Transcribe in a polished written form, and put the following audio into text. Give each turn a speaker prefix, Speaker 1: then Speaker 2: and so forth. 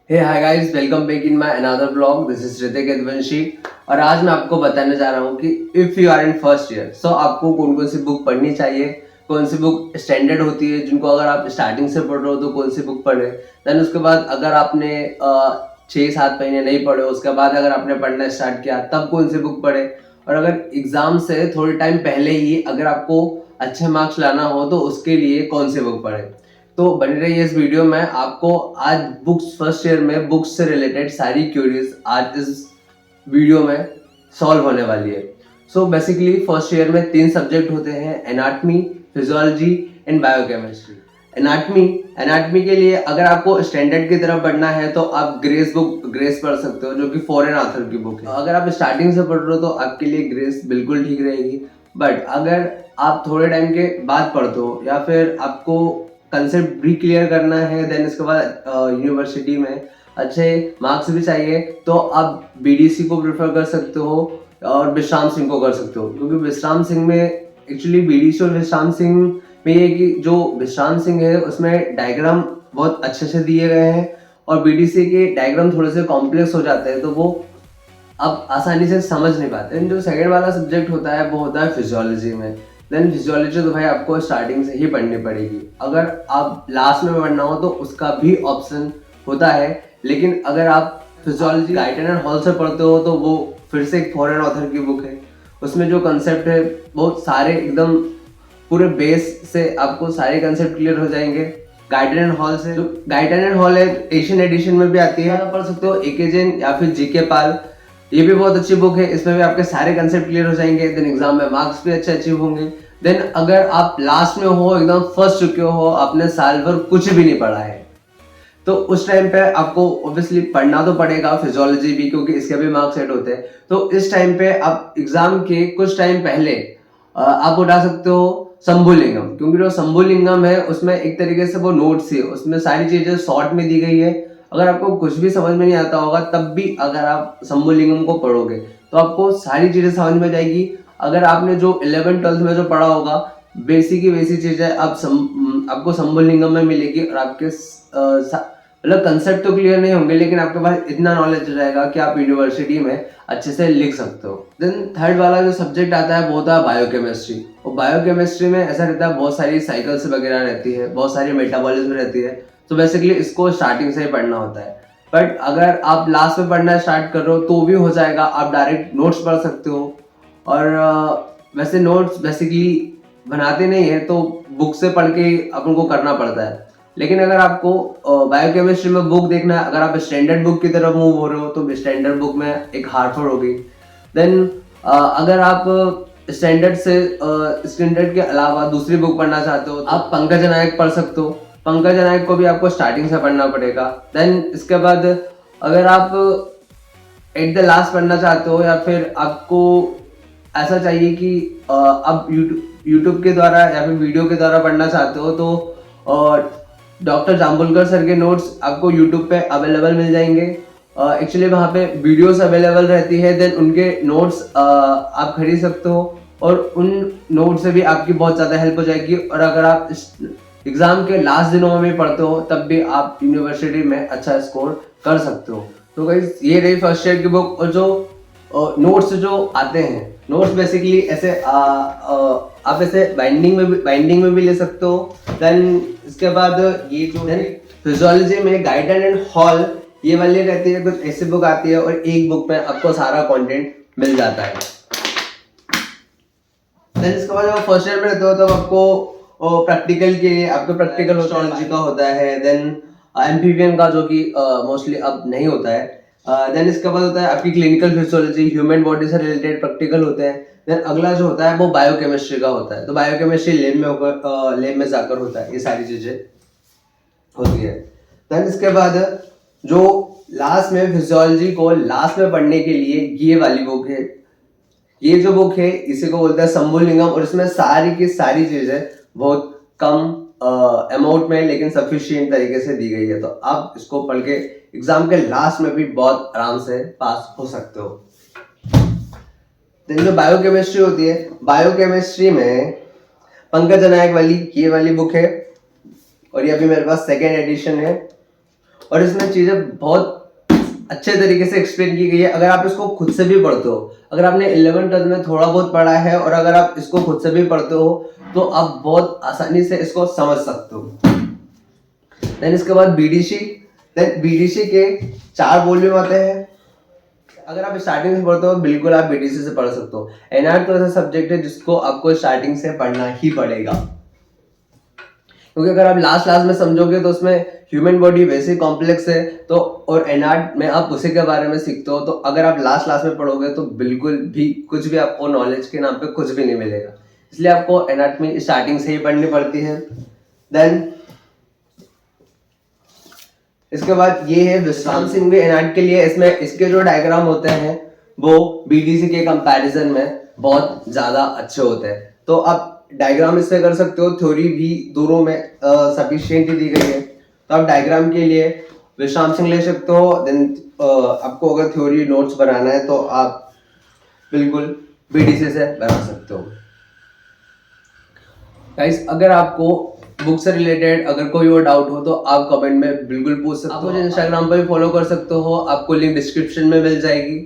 Speaker 1: Hey hi guys, welcome back in my another blog. This is Hrithik Yaduvanshi और आज मैं आपको बताने जा रहा हूँ कि if you are in first year so आपको कौन कौन सी बुक पढ़नी चाहिए, कौन सी बुक स्टैंडर्ड होती है जिनको अगर आप स्टार्टिंग से पढ़ रहे हो तो कौन सी बुक पढ़े। देन उसके बाद अगर आपने 6-7 महीने नहीं पढ़े, उसके बाद अगर आपने पढ़ना स्टार्ट किया तब कौन सी बुक पढ़े। और अगर एग्जाम से थोड़े टाइम पहले ही अगर आपको अच्छे मार्क्स लाना हो तो उसके लिए कौन सी बुक पढ़े। तो बनी रही इस वीडियो में। आपको आज बुक्स फर्स्ट ईयर में बुक्स से रिलेटेड सारी क्यूरीज आज इस वीडियो में सॉल्व होने वाली है। सो बेसिकली फर्स्ट ईयर में 3 सब्जेक्ट होते हैं, anatomy, physiology and biochemistry. Anatomy anatomy के लिए अगर आपको स्टैंडर्ड की तरफ बढ़ना है तो आप ग्रेस पढ़ सकते हो, जो कि फॉरेन ऑथर की बुक है। अगर आप स्टार्टिंग से पढ़ रहे हो तो आपके लिए ग्रेस बिल्कुल ठीक रहेगी। बट अगर आप थोड़े टाइम के बाद पढ़ते हो या फिर आपको कंसेप्ट भी क्लियर करना है, देन इसके बाद यूनिवर्सिटी में अच्छे मार्क्स भी चाहिए, तो आप बीडीसी को प्रेफर कर सकते हो और विश्राम सिंह को कर सकते हो। क्योंकि विश्राम सिंह में एक्चुअली बीडीसी और विश्राम सिंह में ये कि जो विश्राम सिंह है उसमें डायग्राम बहुत अच्छे से दिए गए हैं और बीडीसी के डायग्राम थोड़े से कॉम्प्लेक्स हो जाते हैं तो वो आप आसानी से समझ नहीं पाते। जो सेकंड वाला सब्जेक्ट होता है वो होता है फिजियोलॉजी में। देन फिजियोलॉजी तो भाई आपको स्टार्टिंग से ही पढ़नी पड़ेगी। अगर आप लास्ट में पढ़ना हो तो उसका भी ऑप्शन होता है, लेकिन अगर आप फिजियोलॉजी गाइटन एंड हॉल से पढ़ते हो तो वो फिर से एक फॉरेन ऑथर की बुक है। उसमें जो कंसेप्ट है बहुत सारे एकदम पूरे बेस से आपको सारे कंसेप्ट क्लियर हो जाएंगे। गाइडन एंड हॉल से जो गाइडन एंड हॉल है एशियन एडिशन में भी आती है, आप पढ़ सकते हो एकेजन या फिर जीके पाल। ये भी बहुत अच्छी बुक है, इसमें भी आपके सारे कंसेप्ट क्लियर हो जाएंगे। देन एग्जाम में मार्क्स भी अच्छे अचीव होंगे। देन अगर आप लास्ट में हो, एकदम फर्स्ट चुके हो, आपने साल भर कुछ भी नहीं पढ़ा है, तो उस टाइम पे आपको ऑब्वियसली पढ़ना तो पड़ेगा फिजियोलॉजी भी, क्योंकि इसके भी मार्क्स सेट होते हैं। तो इस टाइम पे आप एग्जाम के कुछ टाइम पहले आप उठा सकते हो शंभुलिंगम, क्योंकि जो शंभुलिंगम है उसमें एक तरीके से वो नोट्स ही है, उसमें सारी चीजें शॉर्ट में दी गई है। अगर आपको कुछ भी समझ में नहीं आता होगा तब भी अगर आप शंभुलिंगम को पढ़ोगे तो आपको सारी चीजें समझ में जाएगी। अगर आपने जो 11th-12th में जो पढ़ा होगा बेसिक की बेसिक चीजें आपको शंभुलिंगम में मिलेगी और आपके मतलब कंसेप्ट तो क्लियर नहीं होंगे, लेकिन आपके पास इतना नॉलेज रहेगा कि आप यूनिवर्सिटी में अच्छे से लिख सकते हो। देन थर्ड वाला जो सब्जेक्ट आता है वो होता है बायोकेमिस्ट्री। और बायोकेमिस्ट्री में ऐसा रहता है बहुत सारी साइकिल्स वगैरह रहती है, बहुत सारी मेटाबॉलिज्म रहती है। तो बेसिकली इसको स्टार्टिंग से ही पढ़ना होता है। बट अगर आप लास्ट में पढ़ना स्टार्ट कर रहे हो तो भी हो जाएगा, आप डायरेक्ट नोट्स पढ़ सकते हो। और वैसे नोट्स बेसिकली बनाते नहीं है तो बुक से पढ़ के अपन को करना पड़ता है। लेकिन अगर आपको बायोकेमिस्ट्री में बुक देखना है, अगर आप स्टैंडर्ड बुक की तरफ मूव हो रहे हो तो स्टैंडर्ड बुक में एक हार्टफोर्ड होगी। देन अगर आप स्टैंडर्ड के अलावा दूसरी बुक पढ़ना चाहते हो आप पंकज नायक पढ़ सकते हो। पंकज नायक को भी आपको स्टार्टिंग से पढ़ना पड़ेगा। देन इसके बाद अगर आप एट द लास्ट पढ़ना चाहते हो या फिर आपको ऐसा चाहिए कि आप यूट्यूब के द्वारा या फिर वीडियो के द्वारा पढ़ना चाहते हो तो डॉक्टर जाम्बुलकर सर के नोट्स आपको यूट्यूब पे अवेलेबल मिल जाएंगे। एक्चुअली वहाँ पे वीडियोस अवेलेबल रहती है, देन उनके नोट्स आप खरीद सकते हो और उन नोट्स से भी आपकी बहुत ज़्यादा हेल्प हो जाएगी। और अगर आप एग्जाम के लास्ट दिनों में भी पढ़ते हो तब भी आप यूनिवर्सिटी में अच्छा स्कोर कर सकते हो। तो गाइस ये रही फर्स्ट ईयर की बुक। और जो नोट्स जो आते हैं, नोट्स बेसिकली ऐसे आप ऐसे बाइंडिंग में भी ले सकते हो। देन इसके बाद ये जो है फिजियोलॉजी में गाइडन एंड हॉल ये वाली रहती है, कुछ ऐसी बुक आती है और एक बुक में आपको सारा कंटेंट मिल जाता है। देन इसके बाद जब फर्स्ट ईयर में रहते हो तब आपको प्रैक्टिकल के लिए आपको प्रैक्टिकल हिस्टोलॉजी का होता है। देन एम्फीबियन का जो कि मोस्टली अब नहीं होता है। देन इसके बाद होता है आपकी क्लिनिकल फिजियोलॉजी, ह्यूमन बॉडी से रिलेटेड प्रैक्टिकल होते हैं। देन अगला जो होता है वो बायोकेमिस्ट्री का होता है। तो बायोकेमिस्ट्री लैब में जाकर होता है, ये सारी चीजें होती है। देन इसके बाद जो लास्ट में फिजियोलॉजी को लास्ट में पढ़ने के लिए ये वाली बुक है। ये जो बुक है इसी को बोलते हैं शंभुलिंगम और इसमें सारी की सारी चीजें बहुत कम अमाउंट में लेकिन सफिशिएंट तरीके से दी गई है। तो आप इसको पढ़ के एग्जाम के लास्ट में भी बहुत आराम से पास हो सकते हो। देन जो बायोकेमिस्ट्री होती है, बायोकेमिस्ट्री में पंकज नायक वाली ये वाली बुक है और ये अभी मेरे पास सेकेंड एडिशन है। और इसमें चीजें बहुत अच्छे तरीके से एक्सप्लेन की गई है। अगर आप इसको खुद से भी पढ़ते हो, अगर आपने 11th में थोड़ा बहुत पढ़ा है और अगर आप इसको खुद से भी पढ़ते हो तो आप बहुत आसानी से इसको समझ सकते हो। देन इसके बाद बीडीसी, देन बीडीसी के 4 वॉल्यूम आते हैं। अगर आप स्टार्टिंग से पढ़ते हो बिल्कुल आप बीडीसी से पढ़ सकते हो। एनआरट तो ऐसा सब्जेक्ट है जिसको आपको स्टार्टिंग से पढ़ना ही पड़ेगा, क्योंकि अगर आप लास्ट में समझोगे तो उसमें ह्यूमन बॉडी वैसे कॉम्प्लेक्स है तो, और एनआरट में आप उसी के बारे में सीखते हो, तो अगर आप लास्ट में पढ़ोगे तो बिल्कुल भी कुछ भी आपको नॉलेज के नाम पे कुछ भी नहीं मिलेगा। इसलिए आपको एनाटॉमी स्टार्टिंग से ही पढ़नी पड़ती है। देन इसके बाद ये है विश्राम सिंह भी एनआरट के लिए, इसमें इसके जो डायग्राम होते हैं वो बीडीसी के कंपैरिजन में बहुत ज्यादा अच्छे होते हैं। तो आप डायग्राम इससे कर सकते हो, थ्योरी भी दोनों में सफिशिएंट दी गई है, तो आप डायग्राम के लिए विश्राम सिंह ले सकते हो। देन आपको अगर थ्योरी नोट्स बनाना है तो आप बिल्कुल बीडीसी से बना सकते हो। गाइस, अगर आपको बुक से रिलेटेड अगर कोई और डाउट हो तो आप कमेंट में बिल्कुल पूछ सकते हो। आप मुझे इंस्टाग्राम पर भी फॉलो कर सकते हो, आपको लिंक डिस्क्रिप्शन में मिल जाएगी।